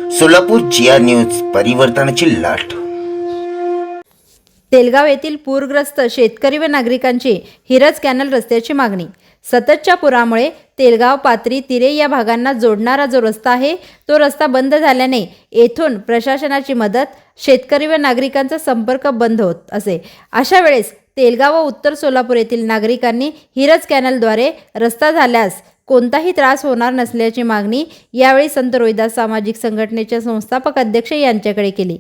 सोलापूर जिया news, परिवर्तनाची लाट। तेलगाव येथील पूरग्रस्त शेतकरी व नागरिकांची हिरज कॅनल रस्त्याची मागणी। सततच्या पुरामुळे तेलगाव, पाथरी, तिरे या भागांना जोडणारा जो रस्ता आहे तो रस्ता बंद झाल्याने येथून प्रशासनाची मदत, शेतकरी व नागरिकांचा संपर्क बंद होत असे। अशा वेळेस तेलगाव व उत्तर सोलापूर येथील नागरिकांनी हिरज कॅनलद्वारे रस्ता झाल्यास कोणताही त्रास होणार नसल्याची मागणी यावेळी संत रोहिदास सामाजिक संघटनेच्या संस्थापक अध्यक्ष यांच्याकडे केली।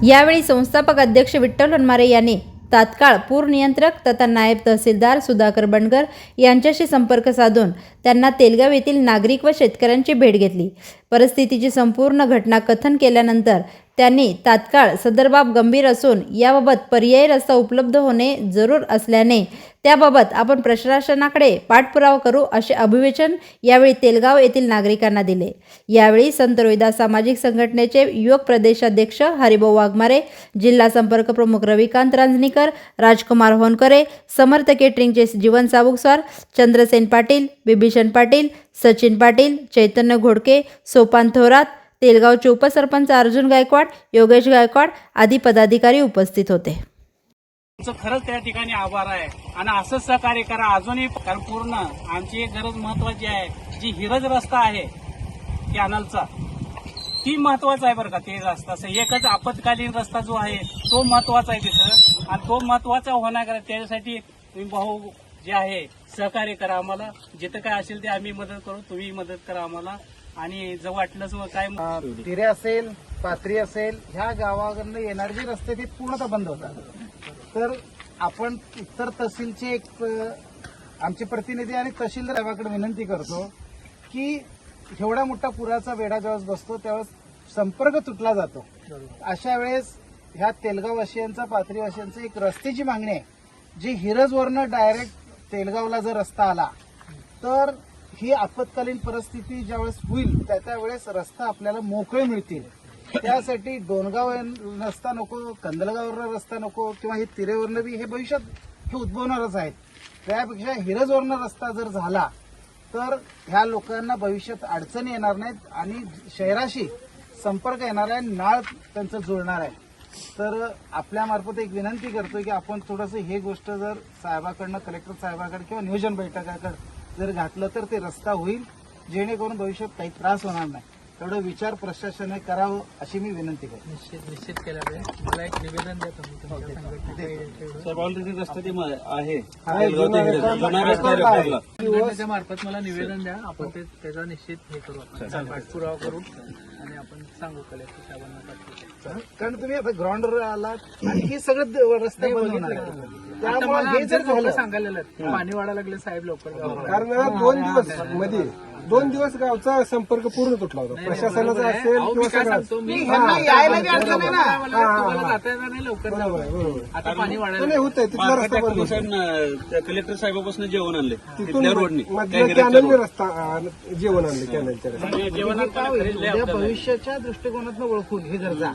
यावेळी संस्थापक अध्यक्ष विठ्ठल हनमारे यांनी तात्काळ पूर नियंत्रक तथा नायब तहसीलदार सुधाकर बंडगर यांच्याशी संपर्क साधून त्यांना तेलगाव येथील नागरिक व शेतकऱ्यांची भेट घेतली। परिस्थितीची संपूर्ण घटना कथन केल्यानंतर त्यांनी तात्काळ सदर बाब गंभीर असून याबाबत पर्यायी रस्ता उपलब्ध होणे जरूर असल्याने त्याबाबत आपण प्रशासनाकडे पाठपुरावा करू असे अभिवचन यावेळी तेलगाव येथील नागरिकांना दिले। यावेळी संत रोहिदास सामाजिक संघटनेचे युवक प्रदेशाध्यक्ष हरिभाऊ वाघमारे, जिल्हा संपर्क प्रमुख रविकांत रांजणीकर, राजकुमार होनकरे, समर्थ केटरिंगचे जीवन साबुकस्वार, चंद्रसेन पाटील, बिभीषण पाटील, सचिन पाटील, चैतन्य घोडके, सोपान थोरात, तेलगावचे उपसरपंच अर्जुन गायकवाड, योगेश गायकवाड आदी पदाधिकारी उपस्थित होते। खरंच त्या ठिकाणी आभार आहे आणि असंच सहकार्य करा अजूनही, कारण पूर्ण आमची एक गरज महत्वाची आहे, जी हिरज रस्ता आहे कॅनलचा, ती महत्वाचा आहे बरं का। ते रस्ता एकच आपत्कालीन रस्ता जो आहे तो महत्वाचा आहे तिथं, आणि तो महत्वाचा होण्याकरता त्याच्यासाठी तुम्ही भाऊ जे आहे सहकार्य करा आम्हाला, जिथं काय असेल ते आम्ही मदत करू, तुम्ही मदत करा आम्हाला। आणि जर वाटलंच काय तिरे असेल, पाथरी असेल, ह्या गावाकडनं येणारे जे रस्ते ते पूर्णतः बंद होतात। तर आपण उत्तर तहसीलचे एक आमचे प्रतिनिधी आणि तहसीलदार साहेबांकडे विनंती करतो की एवढा मोठा पुराचा वेढा ज्यावेळेस बसतो त्यावेळेस संपर्क तुटला जातो। अशा वेळेस ह्या तेलगाववासियांचा, पाथरीवासियांचा एक रस्त्याची मागणी आहे, जी हिरजवरनं डायरेक्ट तेलगावला जर रस्ता आला तर ही आपत्कालीन परिस्थिती ज्यावेळेस होईल त्यावेळेस रस्ता आपल्याला मोकळे मिळतील। त्यासाठी डोनगाव रस्ता नको, कंदलगाववरनं रस्ता नको, किंवा हे तिरेवरनं बी हे भविष्यात हे उद्भवणारच आहेत। त्यापेक्षा हिरजवरनं रस्ता जर झाला तर ह्या लोकांना भविष्यात अडचणी येणार नाहीत आणि शहराशी संपर्क येणार आहे, नाळ त्यांचं जुळणार आहे। तर आपल्यामार्फत एक विनंती करतो की आपण थोडंसं हे गोष्ट जर साहेबाकडनं, कलेक्टर साहेबाकडे किंवा नियोजन बैठकाकडे जर घातलं तर ते रस्ता होईल, जेणेकरून भविष्यात काही त्रास होणार नाही। तेवढा विचार प्रशासनाने करावं अशी मी विनंती करतो। निश्चित केला पाहिजे। मला एक निवेदन द्या तुम्ही ऑलरेडी रस्ता ते आहे त्याच्या मार्फत मला निवेदन द्या, आपण त्याचा निश्चित हे करू, पाठपुरावा करू आणि आपण सांगू कलेक्टर साहेबांना। कारण तुम्ही आता ग्राउंडवर आलात आणि हे सगळं रस्ते बंद होणार आहे, त्यामुळे हे जर झालं सांगायला पाणी वाढायला लागलं साहेब लवकर, कारण दोन दिवस गावचा संपर्क पूर्ण तुटला होता, प्रशासनाचा असेल किंवा यायला बी अडचण आहे ना, तुम्हाला जाता येणार नाही लवकर, आता पाणी वाढायला होत आहे तिथला रस्ता बंद, कलेक्टर साहेबापासून जेवण आणले तिथून कॅनल रस्ता जेवण आणले कॅनलच्या उद्या भविष्याच्या दृष्टिकोनातून ओळखून हे जर जा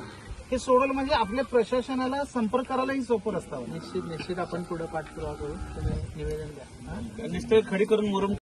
हे सोडलं म्हणजे आपल्या प्रशासनाला संपर्क करायलाही सोपं रस्ता होईल। निश्चित आपण पुढे पाठपुरावा करू, तुम्ही निवेदन द्या। नुसतं खडी करून मुरुम